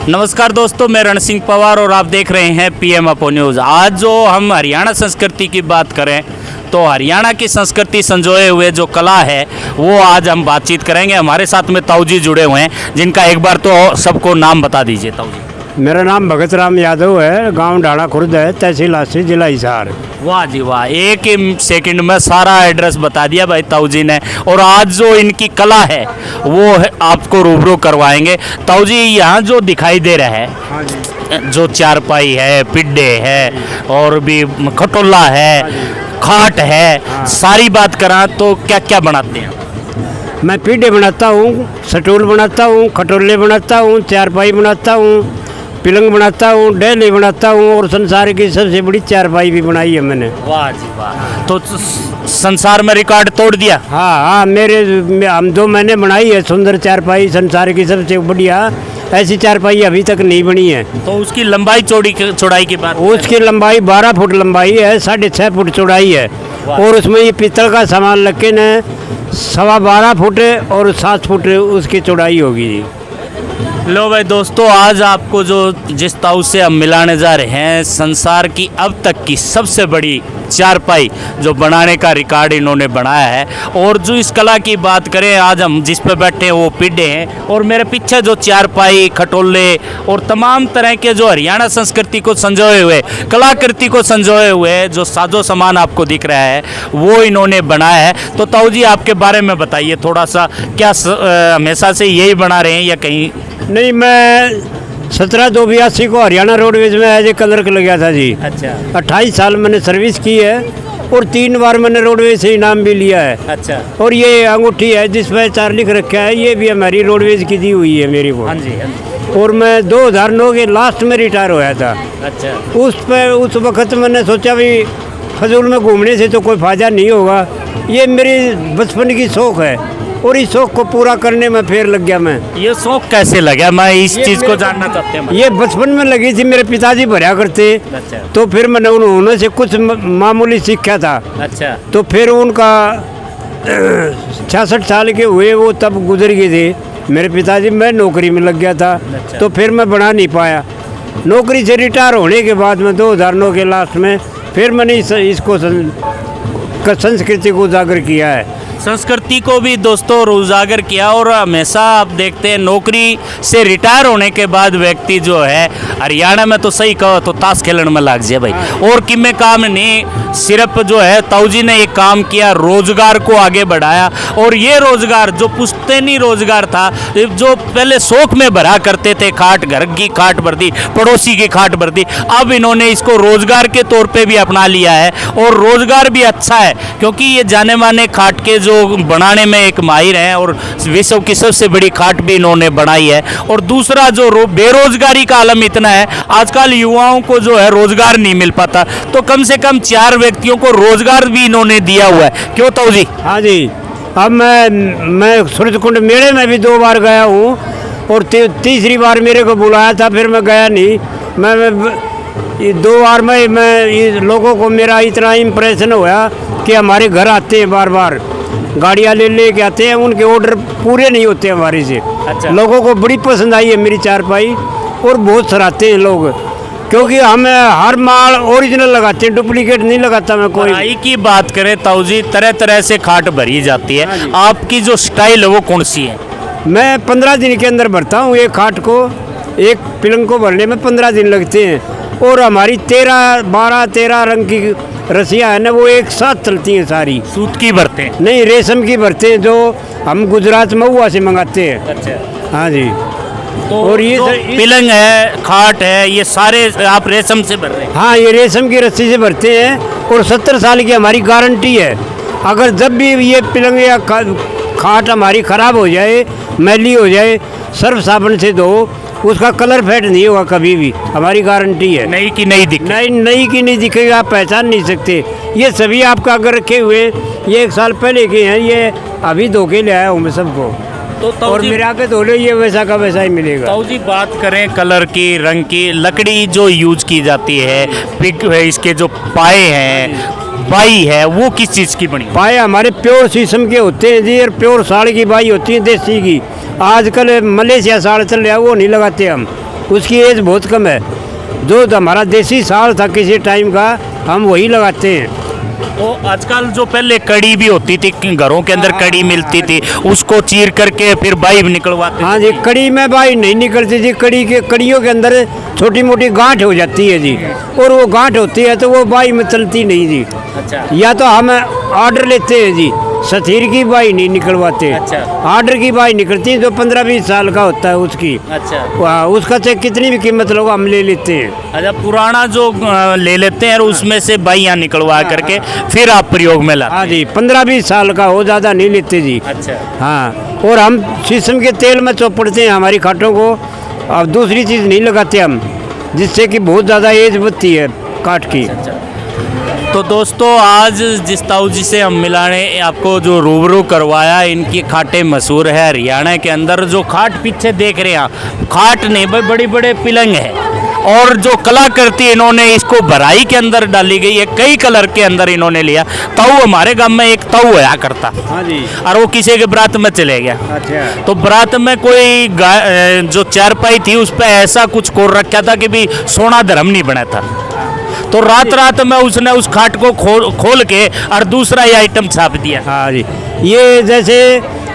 नमस्कार दोस्तों, मैं रण सिंह पवार और आप देख रहे हैं पीएम अपो न्यूज़। आज जो हम हरियाणा संस्कृति की बात करें तो हरियाणा की संस्कृति संजोए हुए जो कला है वो आज हम बातचीत करेंगे। हमारे साथ में ताऊ जी जुड़े हुए हैं, जिनका एक बार तो सबको नाम बता दीजिए। ताऊ जी, मेरा नाम भगत राम यादव है, गांव ढाड़ा खुर्द है, तहसील आसी, जिला हिसार। वाह जी वाह, एक ही सेकंड में सारा एड्रेस बता दिया भाई ताऊ जी ने। और आज जो इनकी कला है वो है आपको रूबरू करवाएंगे। ताऊ जी, यहाँ जो दिखाई दे रहा है, हाँ जी, जो चारपाई है, पिड्डे है और भी खटोला है, खाट है, सारी बात करा तो क्या क्या बनाते हैं? मैं पीढ़े बनाता हूँ, सटूल बनाता हूँ, खटोले बनाता हूँ, चारपाई बनाता हूँ, पिलंग बनाता हूँ, डेली बनाता हूँ और संसार की सबसे बड़ी चारपाई भी बनाई है मैंने। वाह जी वाह, तो संसार में रिकॉर्ड तोड़ दिया। हाँ, हम जो मैंने बनाई है सुंदर चारपाई, संसार की सबसे बढ़िया, ऐसी चारपाई अभी तक नहीं बनी है। तो उसकी लंबाई चौड़ाई की बात, उसकी लंबाई 12 फुट लंबाई है, 6.5 फुट चौड़ाई है और उसमें ये पीतल का सामान लग के न 12.25 फुट और 7 फुट उसकी चौड़ाई होगी जी। लो भाई दोस्तों, आज आपको जो जिस ताऊ से हम मिलाने जा रहे हैं, संसार की अब तक की सबसे बड़ी चारपाई जो बनाने का रिकॉर्ड इन्होंने बनाया है। और जो इस कला की बात करें, आज हम जिस पे बैठे हैं वो पिड्डे हैं और मेरे पीछे जो चारपाई, खटोले और तमाम तरह के जो हरियाणा संस्कृति को संजोए हुए, कलाकृति को संजोए हुए जो साजो सामान आपको दिख रहा है वो इन्होंने बनाया है। तो ताऊ जी, आपके बारे में बताइए थोड़ा सा, क्या हमेशा से यही बना रहे हैं या कहीं? नहीं, मैं 17/2/82 को हरियाणा रोडवेज में एज ए क्लर्क लग गया था जी। अच्छा 28 साल मैंने सर्विस की है और 3 बार मैंने रोडवेज से इनाम भी लिया है। अच्छा, और ये अंगूठी है जिस पर 4 लिख रखा है, ये भी हमारी रोडवेज की दी हुई है मेरी को। हाँ जी हाँ जी। और मैं 2009 के लास्ट में रिटायर होया था। अच्छा, उस वक्त मैंने सोचा भी फजूल में घूमने से तो कोई फायदा नहीं होगा, ये मेरी बचपन की शौक है और इस शौक को पूरा करने में फिर लग गया मैं। ये शौक कैसे लगा, मैं इस चीज़ को जानना चाहते हैं। ये बचपन में लगी थी, मेरे पिताजी भरा करते। अच्छा, तो फिर मैंने उन्होंने से कुछ मामूली सीखा था। अच्छा, तो फिर उनका 66 साल के हुए, वो तब गुजर गए थे मेरे पिताजी। मैं नौकरी में लग गया था। अच्छा। तो फिर मैं बना नहीं पाया। नौकरी से रिटायर होने के बाद में 2009 के लास्ट में फिर मैंने इसको संस्कृति को उजागर किया है। संस्कृति को भी दोस्तों उजागर किया। और हमेशा आप देखते हैं नौकरी से रिटायर होने के बाद व्यक्ति जो है, हरियाणा में तो सही कहो तो ताश खेलने में लग जाए भाई, और कि में काम नहीं। सिर्फ जो है ताऊ जी ने एक काम किया, रोजगार को आगे बढ़ाया। और ये रोजगार जो पुश्तैनी रोजगार था, जो पहले शौक में भरा करते थे, खाट घर की खाट भर दी, पड़ोसी की खाट भर दी, अब इन्होंने इसको रोजगार के तौर पे भी अपना लिया है। और रोजगार भी अच्छा है क्योंकि ये जाने माने खाट के जो बनाने में एक माहिर हैं और विश्व की सबसे बड़ी खाट भी इन्होंने बनाई है। और दूसरा जो बेरोजगारी का आलम इतना है, आजकल युवाओं को जो है रोजगार नहीं मिल पाता, तो कम से कम 4 व्यक्तियों को रोजगार भी इन्होंने दिया हुआ है। क्यों ताऊ जी? हाँ जी। अब मैं सूरजकुंड मेले में भी 2 बार गया हूँ और तीसरी बार मेरे को बुलाया था, फिर मैं गया नहीं। मैं 2 बार मैं लोगों को मेरा इतना इम्प्रेशन हुआ कि हमारे घर आते हैं, बार बार गाड़ियाँ ले के आते हैं, उनके ऑर्डर पूरे नहीं होते हमारे से। अच्छा। लोगों को बड़ी पसंद आई है मेरी चारपाई और बहुत सराहते हैं लोग, क्योंकि हम हर माल ओरिजिनल लगाते हैं, डुप्लीकेट नहीं लगाता मैं कोई। भराई की बात करें ताऊ जी, तरह तरह से खाट भरी जाती है। आपकी जो स्टाइल है वो कौन सी है? मैं 15 दिन के अंदर भरता हूँ एक खाट को। एक पिलंग को भरने में 15 दिन लगते हैं। और हमारी 12-13 रंग की रस्सियाँ है ना, वो एक साथ चलती हैं सारी। सूत की भरते हैं? नहीं, रेशम की भरते हैं, जो हम गुजरात महुआ से मंगाते हैं। अच्छा। हाँ जी। तो और ये पिलंग है, खाट है, ये सारे आप रेशम से भर रहे हैं? हाँ, ये रेशम की रस्सी से भरते हैं और 70 साल की हमारी गारंटी है। अगर जब भी ये पिलंग या खाट हमारी ख़राब हो जाए, मैली हो जाए, सर्फ साबुन से धो, उसका कलर फेड नहीं होगा कभी भी, हमारी गारंटी है। नई की नई दिखे? नई की नहीं दिखेगा, आप पहचान नहीं सकते। ये सभी आपका अगर रखे हुए, ये 1 साल पहले के हैं, ये अभी धो के ले आया हूँ मैं सबको। तो और मेरे आके धो लो, ये वैसा का वैसा ही मिलेगा। ताऊ जी, बात करें कलर की, रंग की, लकड़ी जो यूज की जाती है, पिक है, इसके जो पाए हैं, बाई है, वो किस चीज़ की बनी? पाए हमारे प्योर शीशम के होते हैं जी, और प्योर साड़ की बाई होती है देसी की। आजकल मलेशिया साड़ चल रहा है, वो नहीं लगाते हम। उसकी एज बहुत कम है। जो हमारा देसी साल था किसी टाइम का, हम वही लगाते हैं। तो आजकल जो पहले कड़ी भी होती थी, घरों के अंदर कड़ी मिलती थी, उसको चीर करके फिर बाई निकलवाते हाँ जी, कड़ी में बाई नहीं निकलती थी। कड़ियों के अंदर छोटी मोटी गांठ हो जाती है जी, और वो गांठ होती है तो वो बाई में चलती नहीं जी। अच्छा। या तो हम ऑर्डर लेते हैं जी, सथीर की बाई नहीं निकलवाते। अच्छा। ऑर्डर की बाई निकलती है, जो 15-20 साल का होता है उसकी। अच्छा। उसका चाहे कितनी भी कीमत लोग हम ले लेते हैं। अच्छा, पुराना जो ले लेते हैं और उसमें से बाइयाँ निकलवा करके फिर आप प्रयोग में लाते हाँ जी, 15-20 साल का हो, ज़्यादा नहीं लेते जी। हैं। अच्छा। हाँ, और हम शीशम के तेल में चौपड़ते हैं हमारी खाटों को, अब दूसरी चीज़ नहीं लगाते हम, जिससे कि बहुत ज़्यादा एज बढ़ती है काठ की। तो दोस्तों, आज जिस ताऊ जी से हम मिलाने आपको जो रूबरू करवाया, इनकी खाटें मशहूर है हरियाणा के अंदर। जो खाट पीछे देख रहे हैं आप, खाट नहीं भाई, बड़ी बड़े पिलंग है। और जो कलाकृति इन्होंने इसको भराई के अंदर डाली गई है, कई कलर के अंदर इन्होंने लिया। ताऊ, हमारे गांव में एक ताऊ आया करता, हाँ जी। और वो किसी के बरात में चले गया। अच्छा। तो बरात में कोई जो चारपाई थी उस पर ऐसा कुछ कोर रखा था कि भी सोना धर्म नहीं बना था। तो रात रात में उसने उस खाट को खोल के और दूसरा ये आइटम छाप दिया। हाँ जी, ये जैसे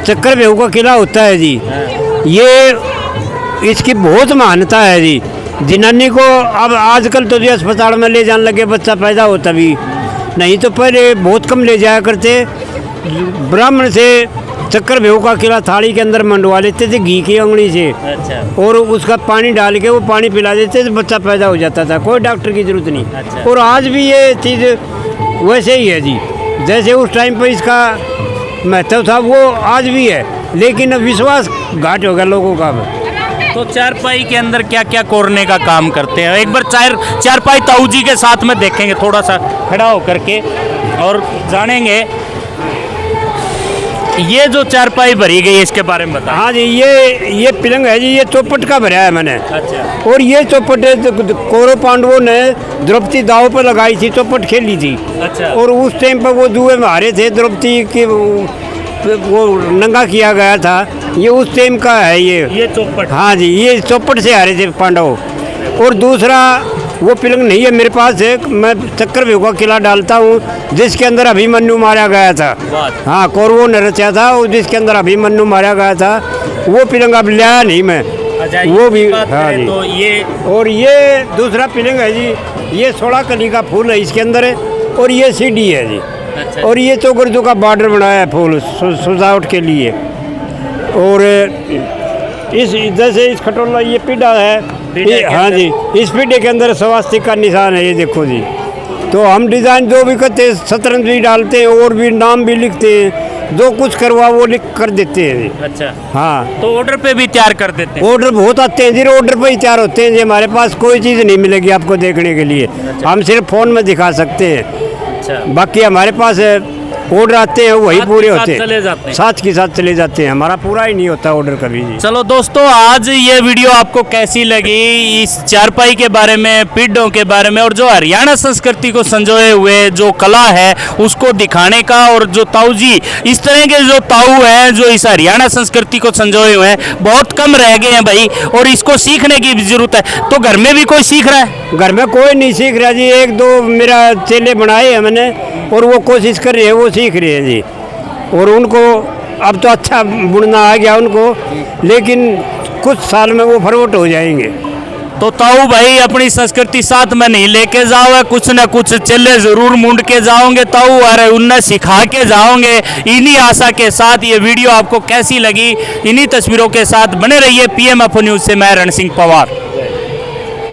चक्कर बेहू का किला होता है जी, ये इसकी बहुत मान्यता है जी। जनानी को अब आजकल तो जी अस्पताल में ले जाने लगे, बच्चा पैदा होता भी नहीं, तो पहले बहुत कम ले जाया करते। ब्राह्मण से चक्कर बेहू का किला थाली के अंदर मंडवा लेते थे घी की अंगड़ी से। अच्छा। और उसका पानी डाल के वो पानी पिला देते थे, बच्चा पैदा हो जाता था, कोई डॉक्टर की जरूरत नहीं। अच्छा। और आज भी ये चीज़ वैसे ही है जी, जैसे उस टाइम पर इसका महत्व था वो आज भी है, लेकिन अब विश्वास घाट हो गया लोगों का। तो चारपाई के अंदर क्या क्या कोरने का काम करते हैं, एक बार चारपाई ताऊ जी के साथ में देखेंगे, थोड़ा सा खड़ा होकर के, और जानेंगे ये जो चारपाई भरी गई है इसके बारे में बताएं। हाँ जी, ये पिलंग है जी, ये चौपट का भरा है मैंने। अच्छा। और ये चौपट कौरव पांडवों ने द्रौपदी दाव पर लगाई थी, चौपट खेली थी। अच्छा। और उस टाइम पर वो जुए में हारे थे, द्रौपदी की वो नंगा किया गया था, ये उस टाइम का है ये चौपट। हाँ जी, ये चौपट से हारे थे पांडव। और दूसरा वो पिलंग नहीं है मेरे पास, है मैं चक्कर बेहू का किला डालता हूँ, जिसके अंदर अभिमन्यु मारा गया था। हाँ, कौरवों ने रचा था, और जिसके अंदर अभिमन्यु मारा गया था, वो पिलंग अब लाया नहीं मैं। अच्छा, वो भी हाँ जी। तो ये और ये दूसरा पिलंग है जी, ये 16 कली का फूल है इसके अंदर, और ये सीढ़ी है जी। अच्छा। और ये चौगर्दू का बॉर्डर बनाया है फूल सजावट के लिए। और इस जैसे इस खटोला ये पीढ़ा है, हाँ जी, इस पीढ़े के अंदर स्वास्तिक का निशान है, ये देखो जी। तो हम डिज़ाइन जो भी करते हैं, शतरंज भी डालते हैं, और भी नाम भी लिखते हैं, जो कुछ करवा वो लिख कर देते हैं जी। अच्छा। हाँ, तो ऑर्डर पे भी तैयार कर देते हैं। ऑर्डर बहुत आते हैं जी, ऑर्डर पे ही तैयार होते हैं जी। हमारे पास कोई चीज़ नहीं मिलेगी आपको देखने के लिए। अच्छा। हम सिर्फ फ़ोन में दिखा सकते हैं, अच्छा। बाकी हमारे पास ऑर्डर आते हैं वही साथ पूरे के साथ होते चले जाते हैं। हैं, साथ के साथ चले जाते हैं, हमारा पूरा ही नहीं होता ऑर्डर कभी जी। चलो दोस्तों, आज ये वीडियो आपको कैसी लगी, इस चारपाई के बारे में, पीढ़ों के बारे में, और जो हरियाणा संस्कृति को संजोए हुए जो कला है उसको दिखाने का। और जो ताऊ जी, इस तरह के जो ताऊ हैं जो इस हरियाणा संस्कृति को संजोए हुए हैं, बहुत कम रह गए हैं भाई, और इसको सीखने की भी जरूरत है। तो घर में भी कोई सीख रहा है? घर में कोई नहीं सीख रहा जी, एक दो मेरा चेले बनाए हैं मैंने, और वो कोशिश कर रहे हैं, वो सीख रहे हैं जी। और उनको अब तो अच्छा बुनना आ गया उनको, लेकिन कुछ साल में वो फरवट हो जाएंगे। तो ताऊ भाई, अपनी संस्कृति साथ में नहीं लेके जाओगे, कुछ न कुछ चेले जरूर मुंड के जाओगे ताऊ, और उन्हें सिखा के जाओगे। इन्हीं आशा के साथ ये वीडियो आपको कैसी लगी, इन्हीं तस्वीरों के साथ बने रहिए। PMFO न्यूज़ से मैं रण सिंह पवार।